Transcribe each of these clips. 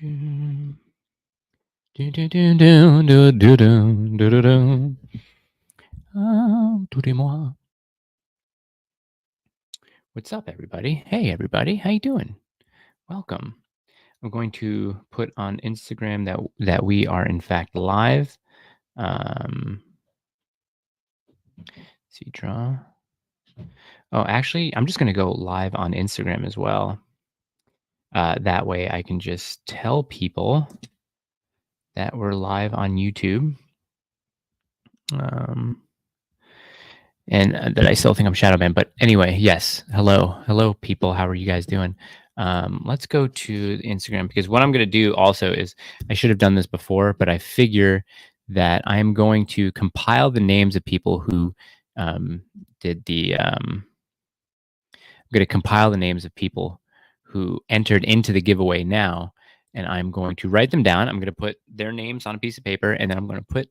What's up, everybody? Hey, everybody, how you doing? Welcome. I'm going to put on Instagram that we are in fact live. See, draw. Oh, actually, I'm just going to go live on Instagram as well. That way, I can just tell people that we're live on YouTube. And that I still think I'm shadow banned. But anyway, yes. Hello, people. How are you guys doing? Let's go to Instagram, because what I'm going to do also is, I should have done this before, but I figure that I'm going to compile the names of people who did the. I'm going to compile the names of people who entered into the giveaway now, and I'm going to write them down. I'm going to put their names on a piece of paper, and then I'm going to put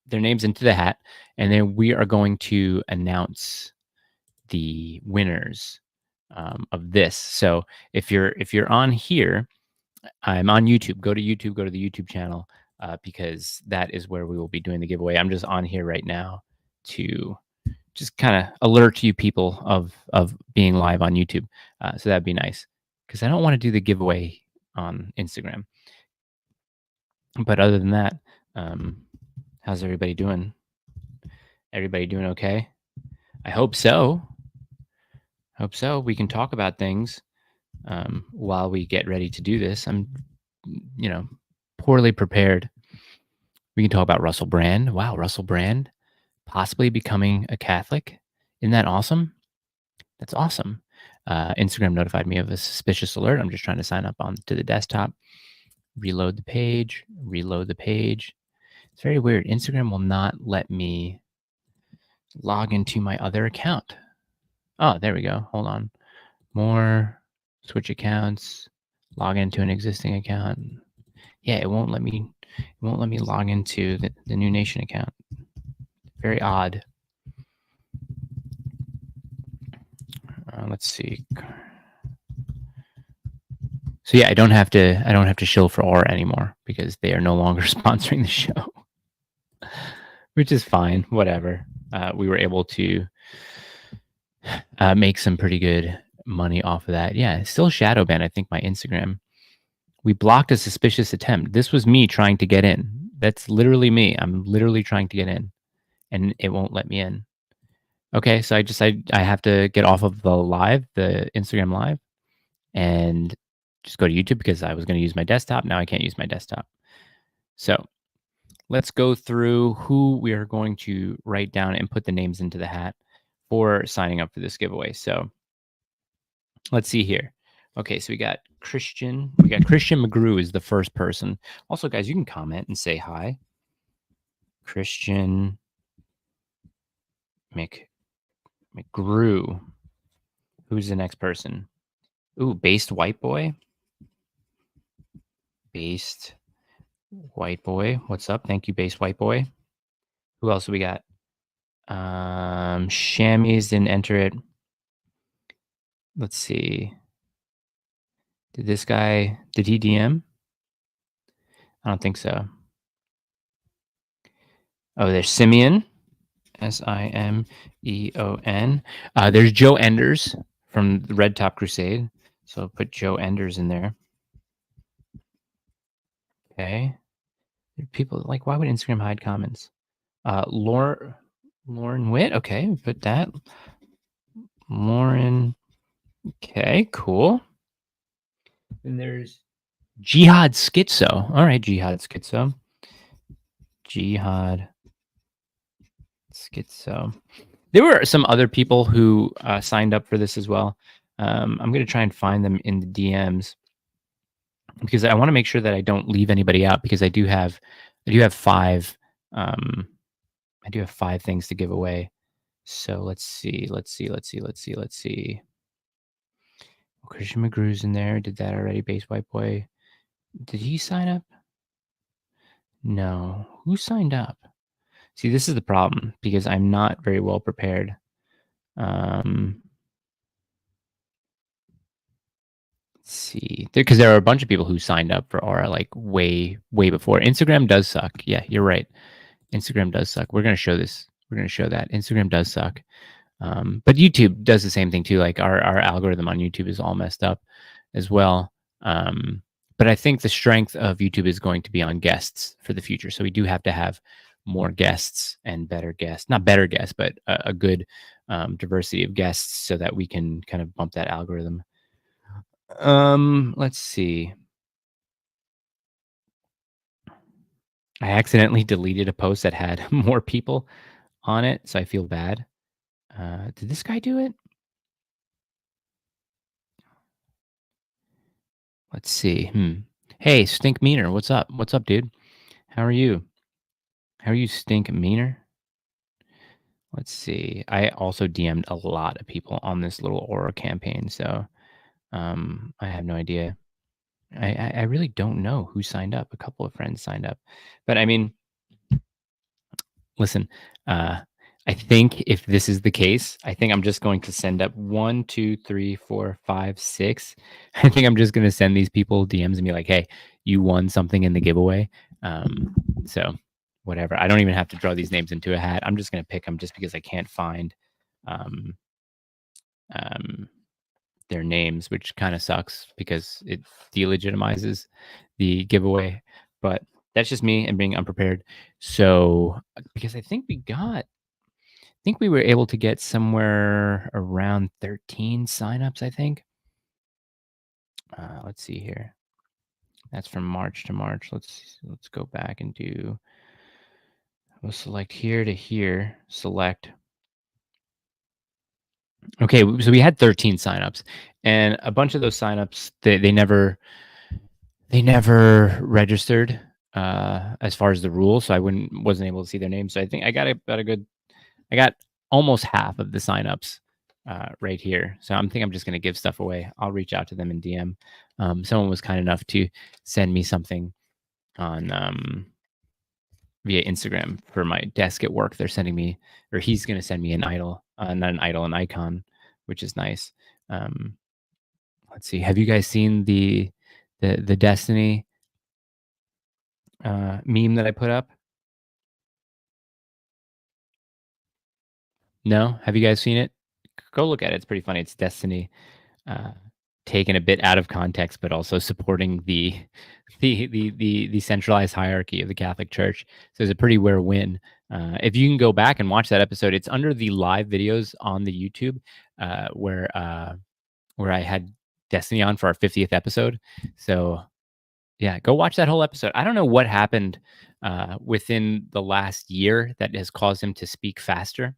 their names into the hat, and then we are going to announce the winners of this. So if you're on here, I'm on YouTube. Go to YouTube. Go to the YouTube channel, because that is where we will be doing the giveaway. I'm just on here right now to just kind of alert you people of being live on YouTube. So that'd be nice, because I don't want to do the giveaway on Instagram. But other than that, how's everybody doing? Everybody doing okay? I hope so. We can talk about things while we get ready to do this. I'm, poorly prepared. We can talk about Russell Brand. Wow, Russell Brand possibly becoming a Catholic. Isn't that awesome? That's awesome. Instagram notified me of a suspicious alert. I'm just trying to sign up onto the desktop. Reload the page. It's very weird. Instagram will not let me log into my other account. Oh, there we go. Hold on. More, switch accounts, log into an existing account. Yeah, it won't let me log into the New Nation account. Very odd. Let's see. So yeah, I don't have to shill for Aura anymore, because they are no longer sponsoring the show, which is fine. Whatever. We were able to make some pretty good money off of that. Yeah, still shadow ban, I think, my Instagram. We blocked a suspicious attempt. This was me trying to get in. That's literally me. I'm literally trying to get in, and it won't let me in. Okay, so I have to get off of the Instagram live, and just go to YouTube, because I was going to use my desktop. Now I can't use my desktop. So let's go through who we are going to write down and put the names into the hat for signing up for this giveaway. So let's see here. Okay, so we got Christian McGrew is the first person. Also, guys, you can comment and say hi. Christian McGrew. Who's the next person? Ooh, Based White Boy. Based White Boy. What's up? Thank you, Based White Boy. Who else do we got? Shammies didn't enter it. Let's see. Did he DM? I don't think so. Oh, there's Simeon. Simeon. There's Joe Enders from the Red Top Crusade. So I'll put Joe Enders in there. Okay. People like, why would Instagram hide comments? Lauren Witt. Okay, put that. Lauren. Okay, cool. And there's Jihad Schizo. All right, Jihad Schizo. There were some other people who signed up for this as well. I'm going to try and find them in the DMs, because I want to make sure that I don't leave anybody out, because I do have 5. I do have 5 things to give away. So let's see. Christian McGrew's in there. Did that already. Base White Boy. Did he sign up? No. Who signed up? See, this is the problem, because I'm not very well prepared. Let's See, because there are a bunch of people who signed up for Aura like way before. Instagram does suck. Yeah, you're right. Instagram does suck. We're gonna show this. We're gonna show that Instagram does suck. But YouTube does the same thing too. Like our algorithm on YouTube is all messed up as well. But I think the strength of YouTube is going to be on guests for the future. So we do have to have more guests and better guests, not better guests, but a good diversity of guests so that we can kind of bump that algorithm. Let's see. I accidentally deleted a post that had more people on it, so I feel bad. Did this guy do it? Let's see. Hey, Stink Meaner, what's up? What's up, dude? How are you? How are you, Stink Meaner? Let's see. I also DM'd a lot of people on this little Aura campaign, so I have no idea. I really don't know who signed up. A couple of friends signed up, but I mean, listen, uh, I think if this is the case, I think I'm just going to send up 1, 2, 3, 4, 5, 6. I think I'm just going to send these people DMs and be like, "Hey, you won something in the giveaway." So whatever. I don't even have to draw these names into a hat. I'm just going to pick them just because I can't find um, um, their names, which kind of sucks because it delegitimizes the giveaway. But that's just me and being unprepared. So because I think we were able to get somewhere around 13 signups, I think. Let's see here. That's from March to March. Let's go back and do. We'll select here to here. Select. Okay, so we had 13 signups, and a bunch of those signups they never registered as far as the rules, so wasn't able to see their names. So I think I got about a good I got almost half of the signups right here. So I'm just going to give stuff away. I'll reach out to them in DM. Someone was kind enough to send me something on via Instagram for my desk at work. They're sending me, or he's going to send me an idol, not an idol, an icon, which is nice. Um, let's see. Have you guys seen the Destiny meme that I put up? No, have you guys seen it? Go look at it. It's pretty funny. It's Destiny uh, taken a bit out of context, but also supporting the centralized hierarchy of the Catholic Church. So it's a pretty rare win. If you can go back and watch that episode, it's under the live videos on the YouTube where I had Destiny on for our 50th episode. So yeah, go watch that whole episode. I don't know what happened within the last year that has caused him to speak faster.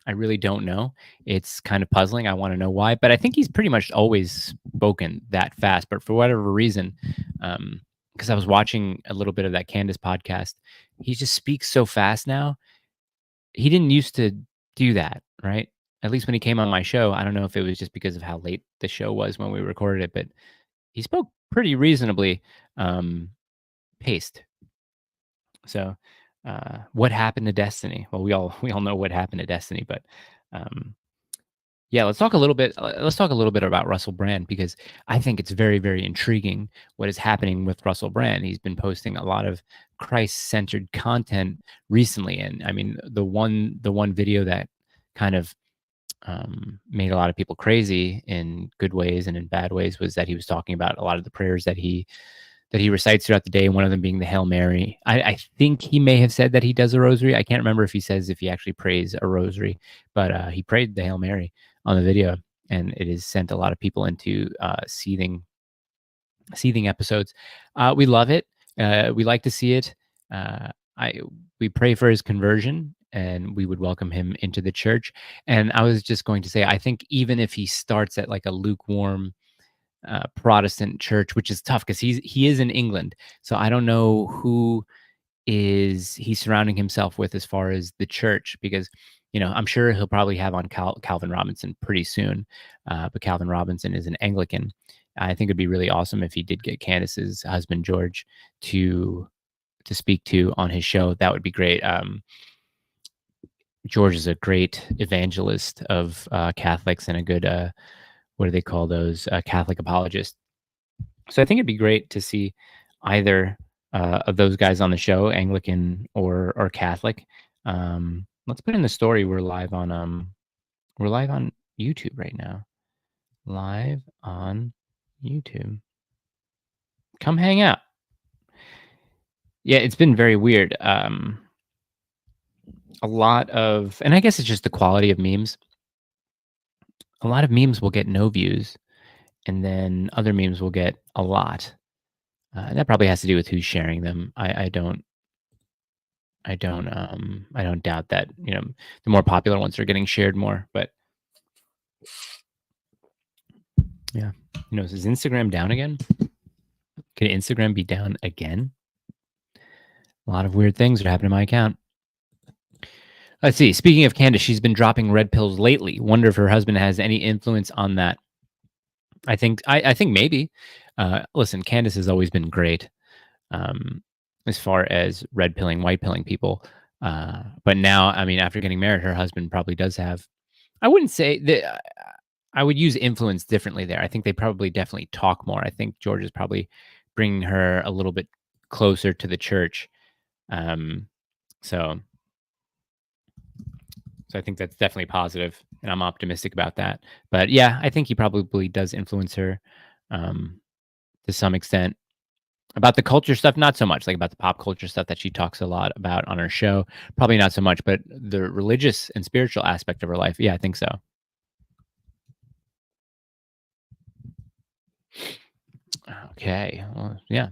I really don't know. It's kind of puzzling. I want to know why, but I think he's pretty much always spoken that fast. But for whatever reason, because I was watching a little bit of that Candace podcast, he just speaks so fast now. He didn't used to do that, right? At least when he came on my show. I don't know if it was just because of how late the show was when we recorded it, but he spoke pretty reasonably um, paced. So, what happened to Destiny? Well, we all know what happened to Destiny, but um, yeah, let's talk a little bit. Let's talk a little bit about Russell Brand because I think it's very, very intriguing what is happening with Russell Brand. He's been posting a lot of Christ-centered content recently, and I mean the one video that kind of made a lot of people crazy in good ways and in bad ways was that he was talking about a lot of the prayers that he recites throughout the day, one of them being the Hail Mary. I think he may have said that he does a rosary. I can't remember if he says if he actually prays a rosary, but he prayed the Hail Mary on the video, and it has sent a lot of people into seething episodes. We love it. We like to see it. I we pray for his conversion, and we would welcome him into the church. And I was just going to say, I think even if he starts at like a lukewarm Protestant church, which is tough because he is in England, so I don't know who is he surrounding himself with as far as the church, because I'm sure he'll probably have on Calvin Robinson pretty soon, but Calvin Robinson is an Anglican. I think it'd be really awesome if he did get Candace's husband George to speak to on his show. That would be great. George is a great evangelist of Catholics and a good what do they call those Catholic apologist. So I think it'd be great to see either of those guys on the show, Anglican or Catholic. Let's put in the story. We're live on YouTube right now. Live on YouTube. Come hang out. Yeah, it's been very weird. A lot of, and I guess it's just the quality of memes. A lot of memes will get no views, and then other memes will get a lot. That probably has to do with who's sharing them. I don't doubt that, the more popular ones are getting shared more, but yeah. Is Instagram down again? Could Instagram be down again? A lot of weird things are happening to my account. Let's see. Speaking of Candace, she's been dropping red pills lately. Wonder if her husband has any influence on that. I think maybe. Listen, Candace has always been great, as far as red pilling, white pilling people. But now, I mean, after getting married, her husband probably does have. I wouldn't say that. I would use influence differently there. I think they probably definitely talk more. I think George is probably bringing her a little bit closer to the church. Um, so, so I think that's definitely positive, and I'm optimistic about that. But yeah, I think he probably does influence her um, to some extent. About the culture stuff, not so much. Like about the pop culture stuff that she talks a lot about on her show, probably not so much. But the religious and spiritual aspect of her life, yeah, I think so. Okay, well, yeah.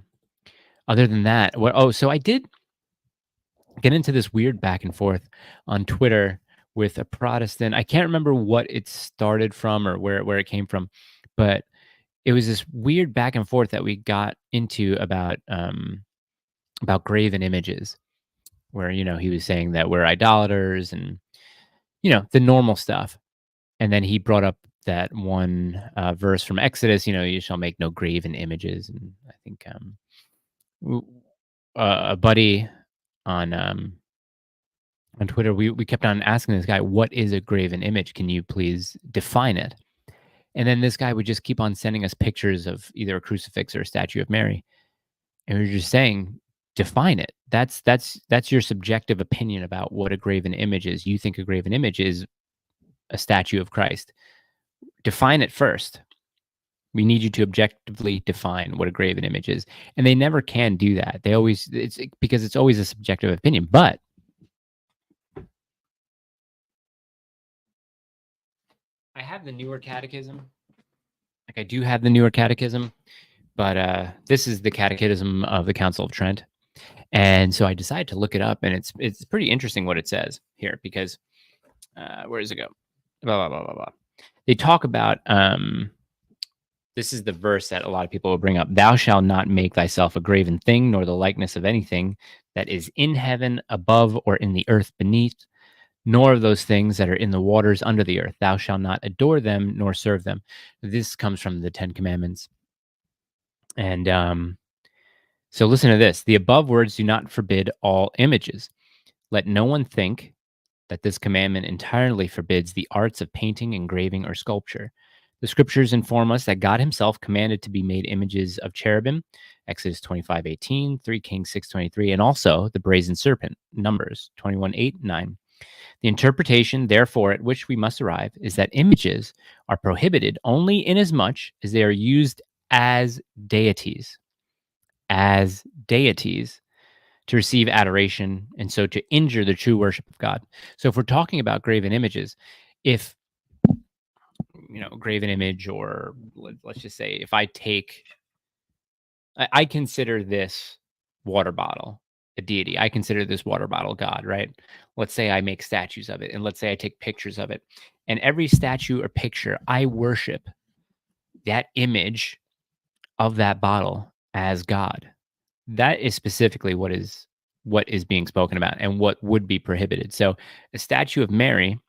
Other than that, what? Oh, so I did get into this weird back and forth on Twitter with a Protestant. I can't remember what it started from or where it came from, but it was this weird back and forth that we got into about graven images, where he was saying that we're idolaters and the normal stuff, and then he brought up that one verse from Exodus. You shall make no graven images, and I think w- a buddy on on Twitter, we kept on asking this guy, "What is a graven image? Can you please define it?" And then this guy would just keep on sending us pictures of either a crucifix or a statue of Mary, and we were just saying, "Define it." That's your subjective opinion about what a graven image is. You think a graven image is a statue of Christ. Define it first. We need you to objectively define what a graven image is, and they never can do that. They always it's because it's always a subjective opinion, but I have the newer catechism. Like I do have the newer catechism, but this is the catechism of the Council of Trent. And so I decided to look it up, and it's pretty interesting what it says here because where does it go? Blah blah blah blah blah. They talk about this is the verse that a lot of people will bring up. Thou shalt not make thyself a graven thing, nor the likeness of anything that is in heaven above or in the earth beneath, nor of those things that are in the waters under the earth. Thou shalt not adore them nor serve them. This comes from the Ten Commandments. And so listen to this. The above words do not forbid all images. Let no one think that this commandment entirely forbids the arts of painting, engraving, or sculpture. The scriptures inform us that God himself commanded to be made images of cherubim, Exodus 25:18, 3 Kings 6:23, and also the brazen serpent, Numbers 21:8-9. The interpretation, therefore, at which we must arrive is that images are prohibited only inasmuch as they are used as deities, as deities to receive adoration and so to injure the true worship of God. So if we're talking about graven images, if graven image, or let's just say if I take I consider this water bottle a deity. I consider this water bottle God, right? Let's say I make statues of it, and let's say I take pictures of it. And every statue or picture, I worship that image of that bottle as God. That is specifically what is being spoken about and what would be prohibited. So a statue of Mary,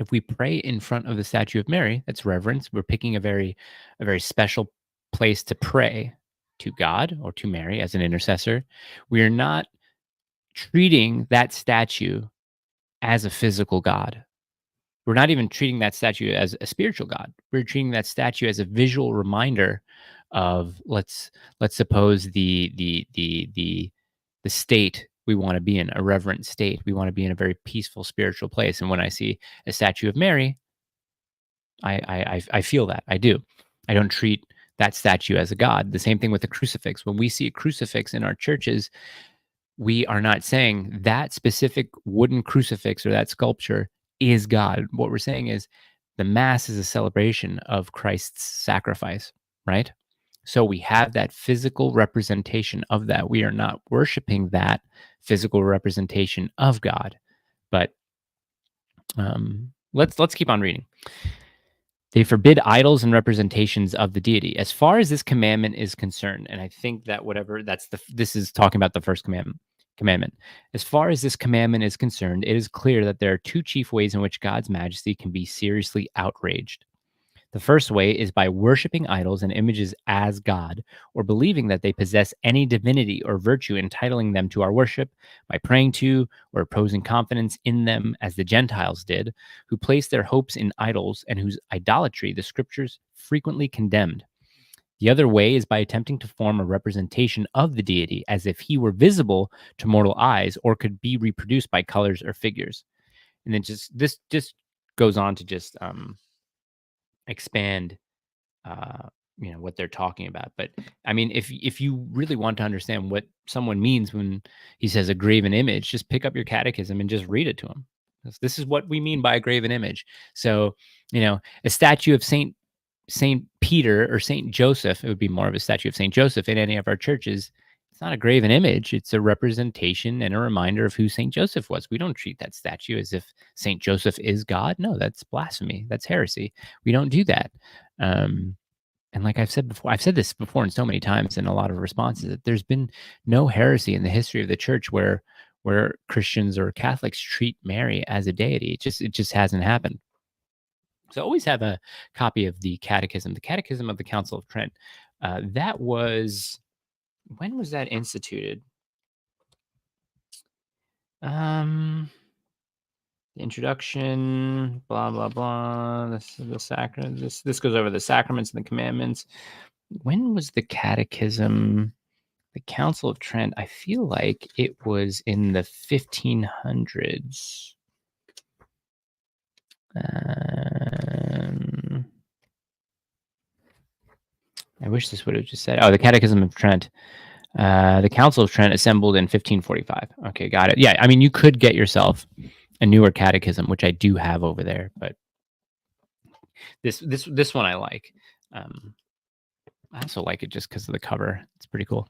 if we pray in front of the statue of Mary, that's reverence. We're picking a very special place to pray to God or to Mary as an intercessor. We are not treating that statue as a physical God. We're not even treating that statue as a spiritual God. We're treating that statue as a visual reminder of let's suppose the state we want to be in, a reverent state. We want to be in a very peaceful spiritual place. And when I see a statue of Mary, I feel that. I do. I don't treat that statue as a god. The same thing with the crucifix. When we see a crucifix in our churches, we are not saying that specific wooden crucifix or that sculpture is God. What we're saying is the Mass is a celebration of Christ's sacrifice, right? So we have that physical representation of that. We are not worshiping that physical representation of God. But let's keep on reading. They forbid idols and representations of the deity. As far as this commandment is concerned, and I think that this is talking about the first commandment. As far as this commandment is concerned, it is clear that there are two chief ways in which God's majesty can be seriously outraged. The first way is by worshiping idols and images as God, or believing that they possess any divinity or virtue entitling them to our worship, by praying to or reposing confidence in them as the Gentiles did, who placed their hopes in idols and whose idolatry the scriptures frequently condemned. The other way is by attempting to form a representation of the deity as if he were visible to mortal eyes or could be reproduced by colors or figures. And then this goes on to just expand what they're talking about. But I mean, if you really want to understand what someone means when he says a graven image, just pick up your catechism and just read it to him. This is what we mean by a graven image. So a statue of Saint Peter or Saint Joseph, it would be more of a statue of Saint Joseph in any of our churches. It's not a graven image. It's a representation and a reminder of who Saint Joseph was. We don't treat that statue as if Saint Joseph is God. No, that's blasphemy. That's heresy. We don't do that. And like I've said before, I've said this before in so many times in a lot of responses, that there's been no heresy in the history of the church where Christians or Catholics treat Mary as a deity. It just hasn't happened. So always have a copy of the Catechism of the Council of Trent. When was that instituted? The introduction, blah blah blah. The sacrament. This goes over the sacraments and the commandments. When was the Catechism? The Council of Trent. I feel like it was in the 1500s. I wish this would have just said, the Catechism of Trent. The Council of Trent assembled in 1545. Okay, got it. Yeah, I mean, you could get yourself a newer catechism, which I do have over there, but this one I like. I also like it just because of the cover. It's pretty cool.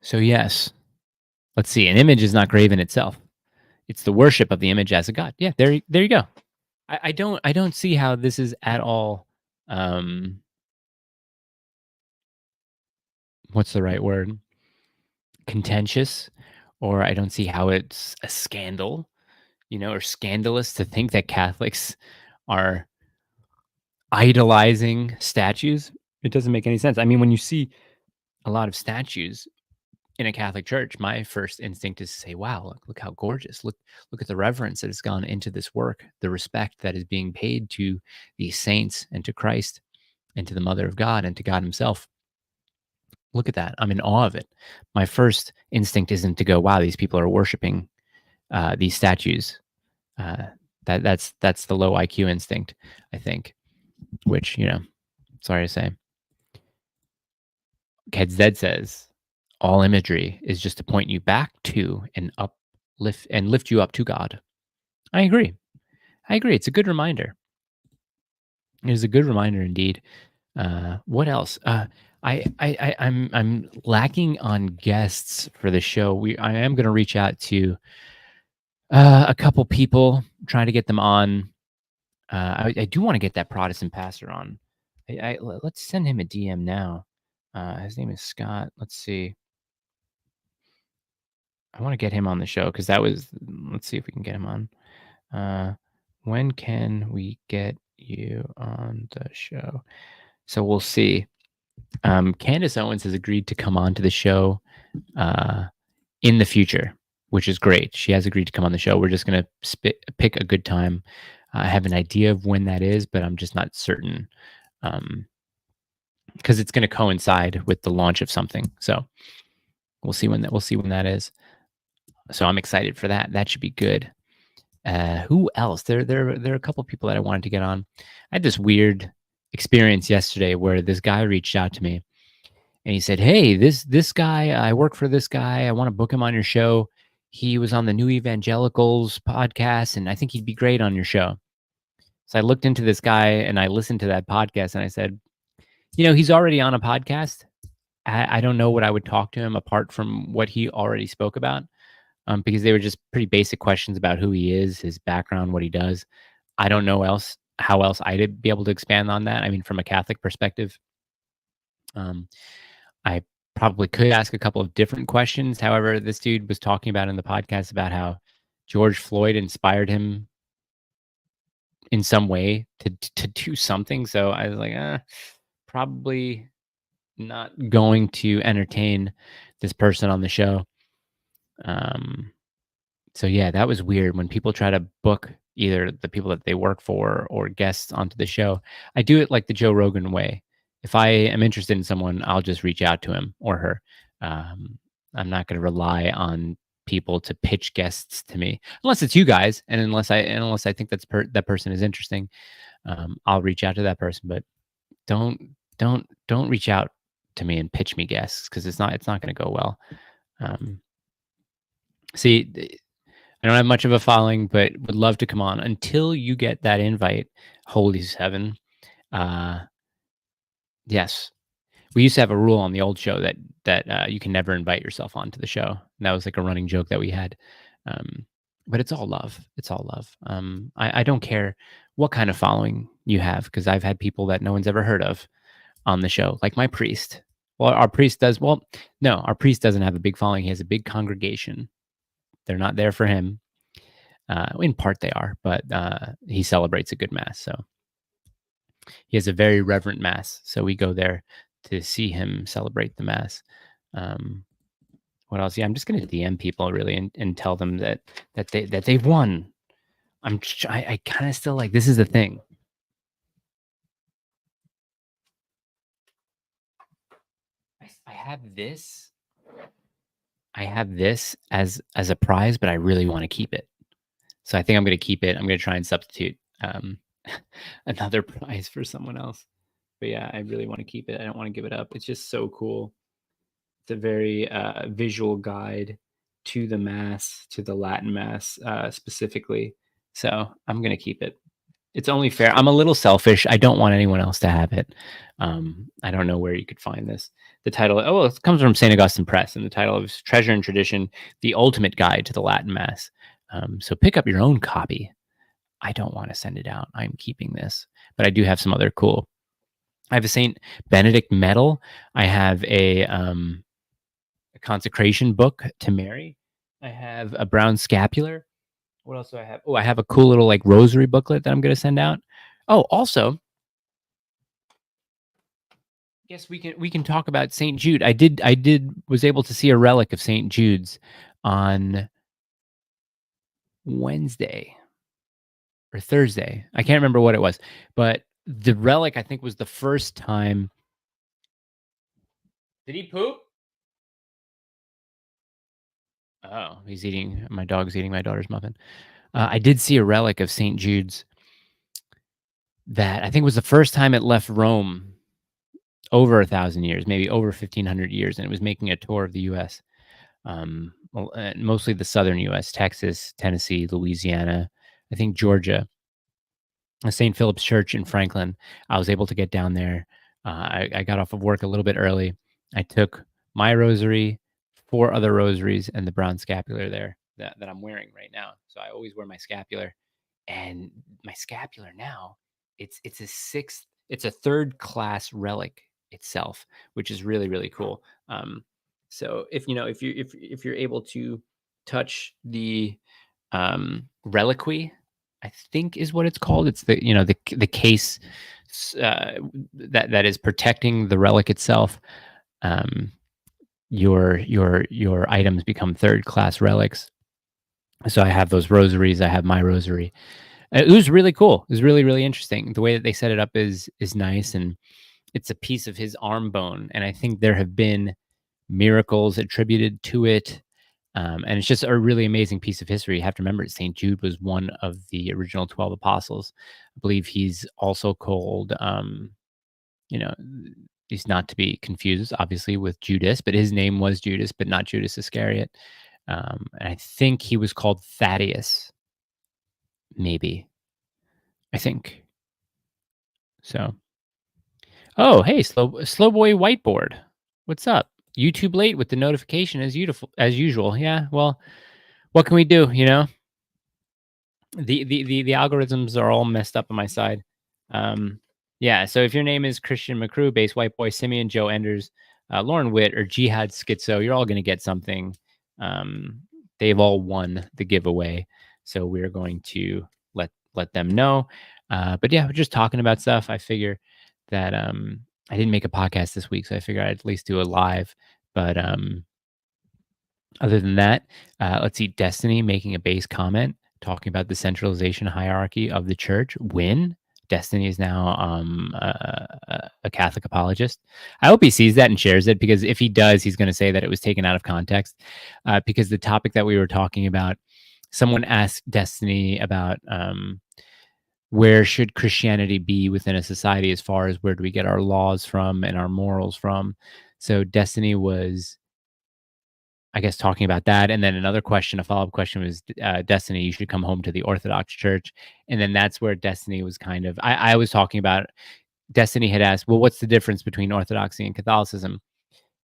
So yes, let's see. An image is not graven itself. It's the worship of the image as a god. Yeah, there you go. I don't see how this is at all. What's the right word? Contentious, or I don't see how it's a scandal, or scandalous to think that Catholics are idolizing statues. It doesn't make any sense. I mean, when you see a lot of statues in a Catholic church, my first instinct is to say, wow, look how gorgeous. Look at the reverence that has gone into this work, the respect that is being paid to these saints and to Christ and to the Mother of God and to God himself. Look at that. I'm in awe of it. My first instinct isn't to go, wow, these people are worshiping these statues. That's the low IQ instinct, I think, which, sorry to say. Kedzed says, all imagery is just to point you back to and lift you up to God. I agree. It's a good reminder. It is a good reminder indeed. What else? I'm lacking on guests for the show. I am going to reach out to a couple people, trying to get them on. I do want to get that Protestant pastor on. Let's send him a DM now. His name is Scott. Let's see. I want to get him on the show because let's see if we can get him on. When can we get you on the show? So we'll see. Candace Owens has agreed to come on to the show in the future, which is great. She has agreed to come on the show. We're just going to pick a good time. I have an idea of when that is, but I'm just not certain, because it's going to coincide with the launch of something. So we'll see when that is. So I'm excited for that. That should be good. Who else? There are a couple people that I wanted to get on. I had this weird experience yesterday where this guy reached out to me and he said, "Hey, this guy, I work for this guy. I want to book him on your show. He was on the New Evangelicals podcast, and I think he'd be great on your show." So I looked into this guy and I listened to that podcast, and I said, he's already on a podcast. I don't know what I would talk to him apart from what he already spoke about, because they were just pretty basic questions about who he is, his background, what he does. I don't know how else I'd be able to expand on that. I mean, from a Catholic perspective, um, I probably could ask a couple of different questions. However, this dude was talking about in the podcast about how George Floyd inspired him in some way to do something. So I was like, probably not going to entertain this person on the show. Um, so yeah, that was weird when people try to book either the people that they work for or guests onto the show. I do it like the Joe Rogan way. If I am interested in someone, I'll just reach out to him or her. Um, I'm not going to rely on people to pitch guests to me, unless it's you guys, and unless I think that person is interesting. I'll reach out to that person, but don't reach out to me and pitch me guests because it's not going to go well. Um, See, I don't have much of a following, but would love to come on. Until you get that invite, holy seven. Uh, yes, we used to have a rule on the old show that you can never invite yourself onto the show. And that was like a running joke that we had. Um, but it's all love. It's all love. I don't care what kind of following you have because I've had people that no one's ever heard of on the show, like my priest. Well, our priest does. Well, no, our priest doesn't have a big following. He has a big congregation. They're not there for him. In part, they are, but he celebrates a good mass. So he has a very reverent mass. So we go there to see him celebrate the mass. Um, what else? Yeah, I'm just going to DM people really and tell them that they've won. I kind of still like this is the thing. I have this. I have this as a prize, but I really want to keep it. So I think I'm going to keep it. I'm going to try and substitute another prize for someone else. But yeah, I really want to keep it. I don't want to give it up. It's just so cool. It's a very visual guide to the mass, to the Latin mass specifically. So I'm going to keep it. It's only fair. I'm a little selfish. I don't want anyone else to have it. I don't know where you could find this. The title, it comes from St. Augustine Press, and the title is Treasure and Tradition, The Ultimate Guide to the Latin Mass. So pick up your own copy. I don't want to send it out. I'm keeping this. But I do have some other cool. I have a St. Benedict medal. I have a consecration book to Mary. I have a brown scapular. What else do I have? Oh, I have a cool little like rosary booklet that I'm going to send out. Oh, also, yes, we can talk about St. Jude. Was able to see a relic of St. Jude's on Wednesday or Thursday. I can't remember what it was, but the relic I think was the first time. Did he poop? Oh, my dog's eating my daughter's muffin. I did see a relic of St. Jude's that I think was the first time it left Rome over 1,000 years, maybe over 1,500 years, and it was making a tour of the U.S. Mostly the southern U.S., Texas, Tennessee, Louisiana, I think Georgia. St. Philip's Church in Franklin. I was able to get down there. I got off of work a little bit early. I took my rosary, 4 other rosaries, and the brown scapular there that I'm wearing right now. So I always wear my scapular, and my scapular now, it's a third class relic itself, which is really really cool. So if you're able to touch the reliquary, I think is what it's called. It's the case that is protecting the relic itself. Um, your items become third class relics. So I have those rosaries. I have my rosary. It was really cool. It was really, really interesting. The way that they set it up is nice, and it's a piece of his arm bone, and I think there have been miracles attributed to it. And it's just a really amazing piece of history. You have to remember, St. Jude was one of the original 12 apostles. I believe he's also called, you know, he's not to be confused, obviously, with Judas, but his name was Judas, but not Judas Iscariot. And I think he was called Thaddeus, maybe. I think so. Oh, hey, slow boy whiteboard. What's up? YouTube late with the notification as usual. Yeah, well, what can we do? The algorithms are all messed up on my side. Yeah, so if your name is Christian McCrew, Base White Boy, Simeon, Joe Enders, Lauren Witt, or Jihad Schizo, you're all going to get something. Um, they've all won the giveaway, so we're going to let them know. But yeah, we're just talking about stuff. I figure that I didn't make a podcast this week, so I figured I'd at least do a live. But other than that, let's see. Destiny making a base comment talking about the centralization hierarchy of the church. When Destiny is now a Catholic apologist. I hope he sees that and shares it, because if he does, he's going to say that it was taken out of context. Because the topic that we were talking about, someone asked Destiny about where should Christianity be within a society, as far as where do we get our laws from and our morals from. So Destiny was, I guess, talking about that. And then another question, a follow-up question was, Destiny, you should come home to the Orthodox Church. And then that's where Destiny was kind of, I was talking about, Destiny had asked, well, what's the difference between Orthodoxy and Catholicism?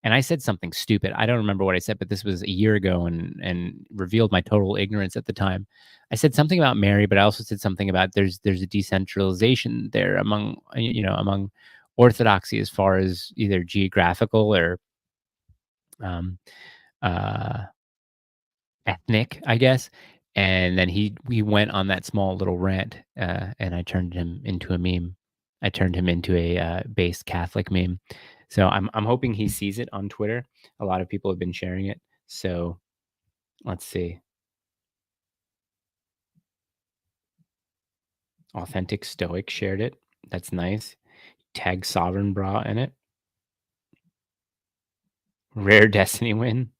And I said something stupid. I don't remember what I said, but this was a year ago, and revealed my total ignorance at the time. I said something about Mary, but I also said something about there's a decentralization there among Orthodoxy, as far as either geographical or um, uh, ethnic, I guess. And then he went on that small little rant, and I turned him into a meme. I turned him into a base Catholic meme. So I'm hoping he sees it on Twitter. A lot of people have been sharing it. So let's see. Authentic Stoic shared it. That's nice. Tag Sovereign Bra in it. Rare Destiny win.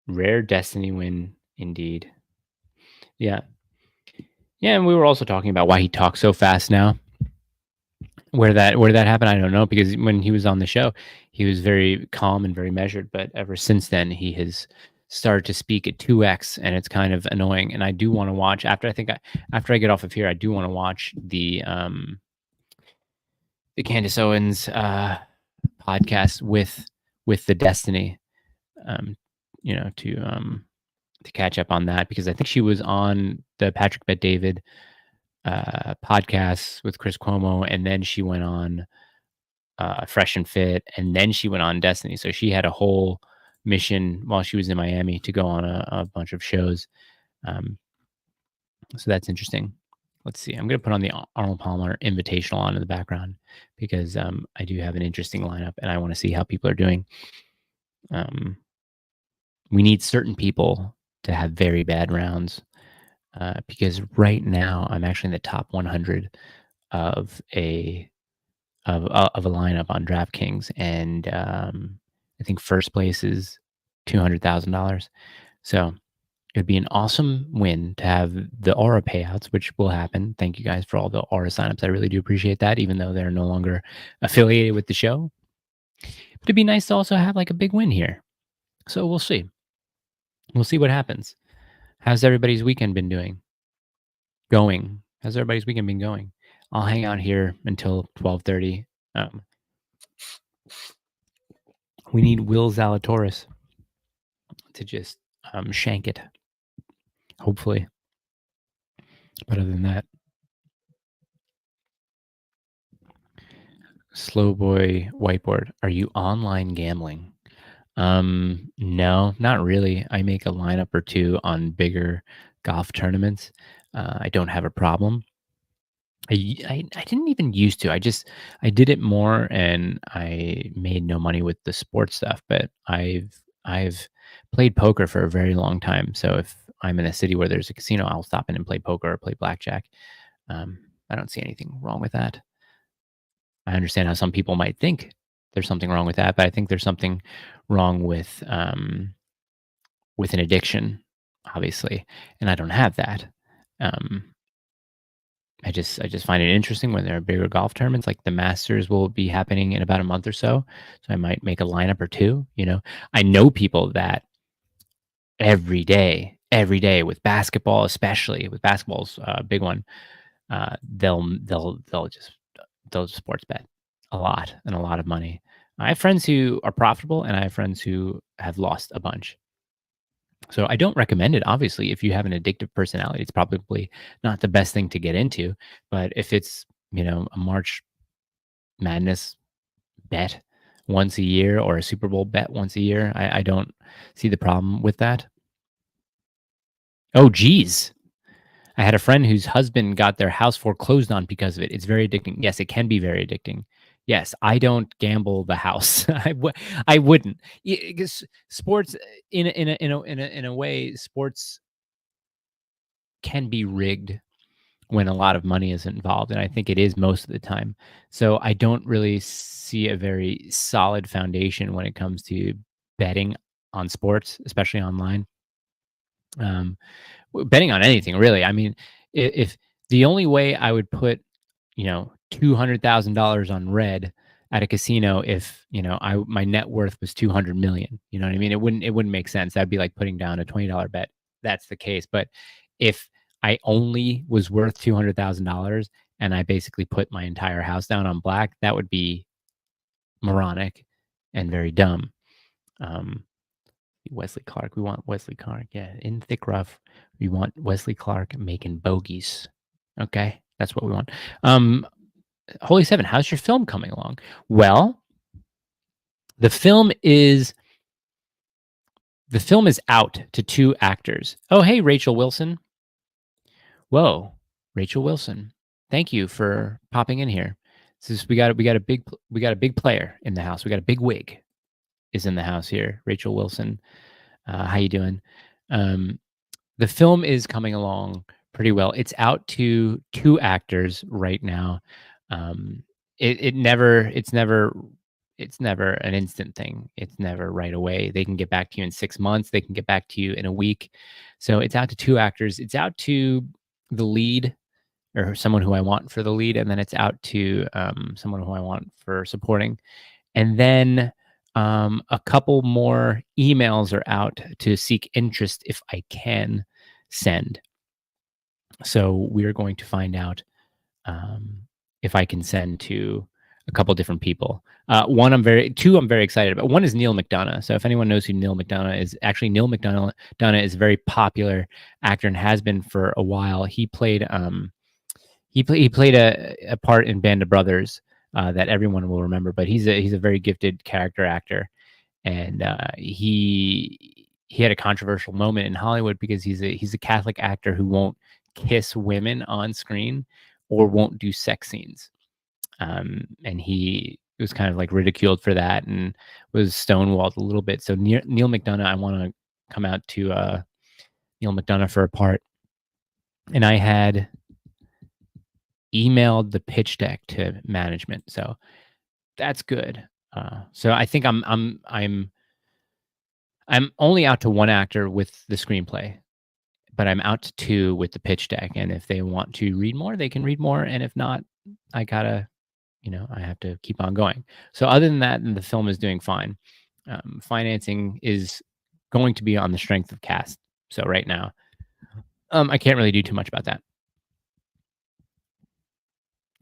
Rare Destiny win indeed. Yeah. Yeah, and we were also talking about why he talks so fast now. Where that happened, I don't know, because when he was on the show, he was very calm and very measured. But ever since then, he has started to speak at 2x, and it's kind of annoying. And I do want to watch, after I get off of here, I do want to watch the Candace Owens podcast with the Destiny, um, to catch up on that, because I think she was on the Patrick Bet David podcast with Chris Cuomo, and then she went on Fresh and Fit, and then she went on Destiny. So she had a whole mission while she was in Miami to go on a bunch of shows. So that's interesting. Let's see. I'm going to put on the Arnold Palmer Invitational on in the background, because I do have an interesting lineup, and I want to see how people are doing. We need certain people to have very bad rounds, because right now I'm actually in the top 100 of a lineup on DraftKings, and I think first place is $200,000. So it'd be an awesome win to have the Aura payouts, which will happen. Thank you guys for all the Aura signups. I really do appreciate that, even though they're no longer affiliated with the show. But it'd be nice to also have like a big win here. So we'll see. We'll see what happens. How's everybody's weekend been going? How's everybody's weekend been going? I'll hang out here until 12:30. We need Will Zalatoris to just shank it, hopefully. But other than that, slow boy whiteboard, are you online gambling? No, not really. I make a lineup or two on bigger golf tournaments. I don't have a problem. I didn't even used to. I did it more, and I made no money with the sports stuff. But I've played poker for a very long time. So if I'm in a city where there's a casino, I'll stop in and play poker or play blackjack. Um, I don't see anything wrong with that. I understand how some people might think there's something wrong with that, but I think there's something wrong with an addiction, obviously, and I don't have that. Um, I just find it interesting when there are bigger golf tournaments, like the Masters will be happening in about a month or so. So I might make a lineup or two. I know people that every day with basketball, especially with basketball's a big one. They'll sports bet a lot and a lot of money. I have friends who are profitable, and I have friends who have lost a bunch. So I don't recommend it. Obviously, if you have an addictive personality, it's probably not the best thing to get into. But if it's a March Madness bet once a year or a Super Bowl bet once a year, I don't see the problem with that. Oh, geez. I had a friend whose husband got their house foreclosed on because of it. It's very addicting. Yes, it can be very addicting. Yes, I don't gamble the house. I wouldn't. Because sports, in a way, sports can be rigged when a lot of money is involved, and I think it is most of the time. So I don't really see a very solid foundation when it comes to betting on sports, especially online. Um, Betting on anything, really. I mean, if the only way I would put, $200,000 on red at a casino, if I my net worth was 200 million. You know what I mean? It wouldn't make sense. That'd be like putting down a $20 bet. That's the case. But if I only was worth $200,000 and I basically put my entire house down on black, that would be moronic and very dumb. Um, Wesley Clark. We want Wesley Clark. Yeah, in thick rough. We want Wesley Clark making bogeys. Okay, that's what we want. Holy Seven, how's your film coming along? Well, the film is the film is out to two actors. Oh, hey, Rachel Wilson. Whoa, Rachel Wilson. Thank you for popping in here. We got a big player in the house. We got a big wig is in the house here. Rachel Wilson. How you doing? Um, The film is coming along pretty well. It's out to 2 actors right now. Um, it's never an instant thing. It's never right away. They can get back to you in 6 months. They can get back to you in a week. So it's out to 2 actors. It's out to the lead or someone who I want for the lead, and then it's out to, someone who I want for supporting. And then a couple more emails are out to seek interest if I can send. So we are going to find out um, if I can send to a couple different people. Two I'm very excited about. One is Neil McDonough. So if anyone knows who Neil McDonough is, actually Neil McDonough is a very popular actor and has been for a while. He played a part in Band of Brothers that everyone will remember. But he's a very gifted character actor, and he had a controversial moment in Hollywood because he's a Catholic actor who won't kiss women on screen or won't do sex scenes. And he was kind of like ridiculed for that and was stonewalled a little bit. So Neil McDonough, I want to come out to Neil McDonough for a part, and I had emailed the pitch deck to management, so that's good. So I think I'm only out to one actor with the screenplay, but I'm out to two with the pitch deck. And if they want to read more, they can read more. And if not, I have to keep on going. So other than that, the film is doing fine. Financing is going to be on the strength of cast. So right now, I can't really do too much about that.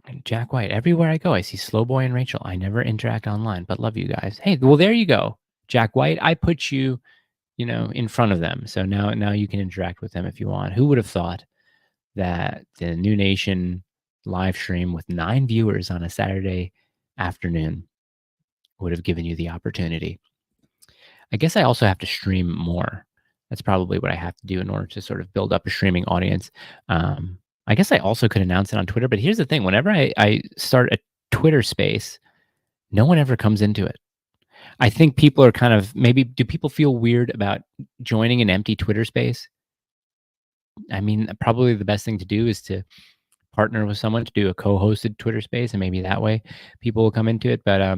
And Jack White, everywhere I go, I see Slowboy and Rachel. I never interact online, but love you guys. Hey, well, there you go. Jack White, I put you, in front of them. So now you can interact with them if you want. Who would have thought that the New Nation live stream with 9 viewers on a Saturday afternoon would have given you the opportunity? I guess I also have to stream more. That's probably what I have to do in order to sort of build up a streaming audience. I guess I also could announce it on Twitter, but here's the thing. Whenever I start a Twitter space, no one ever comes into it. I think people are kind of maybe do people feel weird about joining an empty Twitter space? I mean, probably the best thing to do is to partner with someone to do a co-hosted Twitter space, and maybe that way people will come into it. But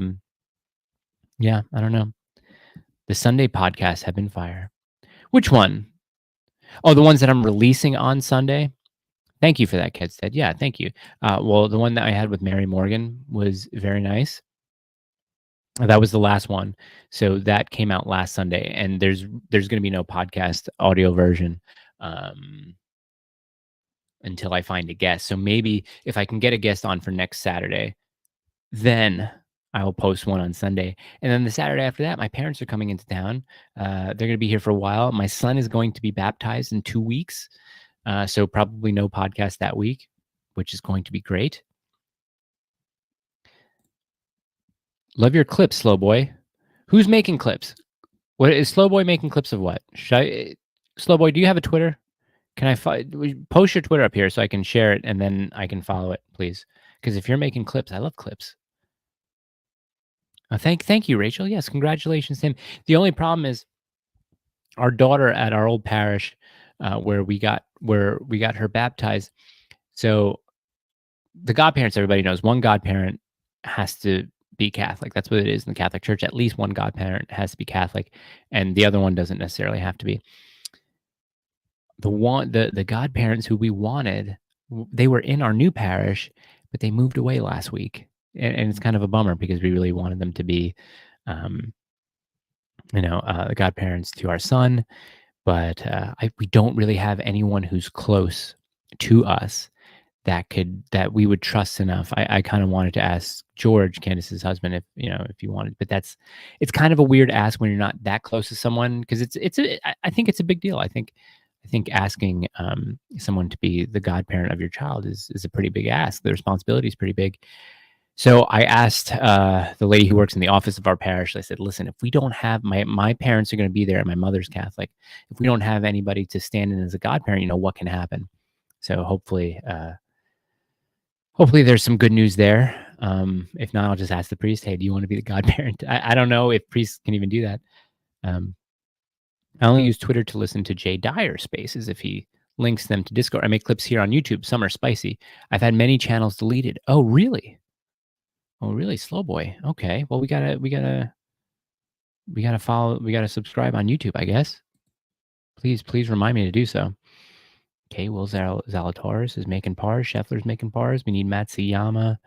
yeah, I don't know. The Sunday podcasts have been fire. Which one? Oh, the ones that I'm releasing on Sunday. Thank you for that, Kedstead. Yeah, thank you. Well, the one that I had with Mary Morgan was very nice. That was the last one. So that came out last Sunday, and there's going to be no podcast audio version until I find a guest. So maybe if I can get a guest on for next Saturday, then I will post one on Sunday. And then the Saturday after that, my parents are coming into town. They're going to be here for a while. My son is going to be baptized in 2 weeks. So probably no podcast that week, which is going to be great. Love your clips, Slow Boy. Who's making clips? What is Slow Boy making clips of? What? Slow Boy? Do you have a Twitter? Can I post your Twitter up here so I can share it and then I can follow it, please? Because if you're making clips, I love clips. Thank you, Rachel. Yes, congratulations to him. The only problem is our daughter at our old parish, where we got her baptized. So the godparents, everybody knows, one godparent has to be Catholic. That's what it is in the Catholic Church. At least one godparent has to be Catholic, and the other one doesn't necessarily have to be. The godparents who we wanted, they were in our new parish, but they moved away last week, and it's kind of a bummer because we really wanted them to be, the godparents to our son, but we don't really have anyone who's close to us that we would trust enough. I kind of wanted to ask George, Candace's husband, if you wanted, but it's kind of a weird ask when you're not that close to someone, because I think it's a big deal. I think asking someone to be the godparent of your child is a pretty big ask. The responsibility is pretty big. So I asked the lady who works in the office of our parish. I said, "Listen, if we don't have my parents are going to be there, and my mother's Catholic. If we don't have anybody to stand in as a godparent, what can happen?" So hopefully there's some good news there. If not, I'll just ask the priest, "Hey, do you want to be the godparent?" I don't know if priests can even do that. I only use Twitter to listen to Jay Dyer spaces if he links them to Discord. I make clips here on YouTube. Some are spicy. I've had many channels deleted. Oh, really? Oh, really? Slow Boy. Okay. Well, we gotta follow. We gotta subscribe on YouTube, I guess. Please remind me to do so. Okay. Will Zalatoris is making pars. Scheffler's making pars. We need Matsuyama,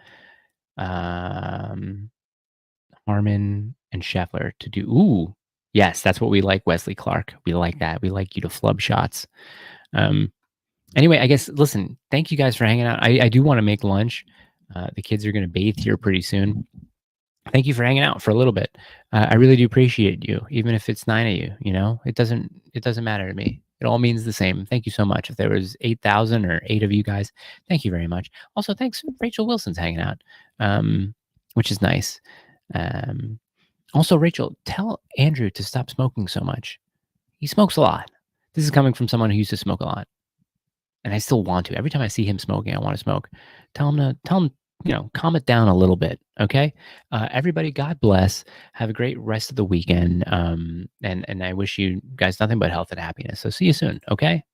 Harmon, and Scheffler to do. Ooh, yes, that's what we like, Wesley Clark. We like that. We like you to flub shots. Anyway, I guess, listen, thank you guys for hanging out. I do want to make lunch. The kids are going to bathe here pretty soon. Thank you for hanging out for a little bit. I really do appreciate you, even if it's 9 of you. It doesn't matter to me. It all means the same. Thank you so much. If there was 8,000 or 8 of you guys, thank you very much. Also, thanks, Rachel Wilson's hanging out, which is nice. Also, Rachel, tell Andrew to stop smoking so much. He smokes a lot. This is coming from someone who used to smoke a lot, and I still want to. Every time I see him smoking, I want to smoke. Tell him, calm it down a little bit. Okay. Everybody, God bless. Have a great rest of the weekend. And I wish you guys nothing but health and happiness. So see you soon. Okay.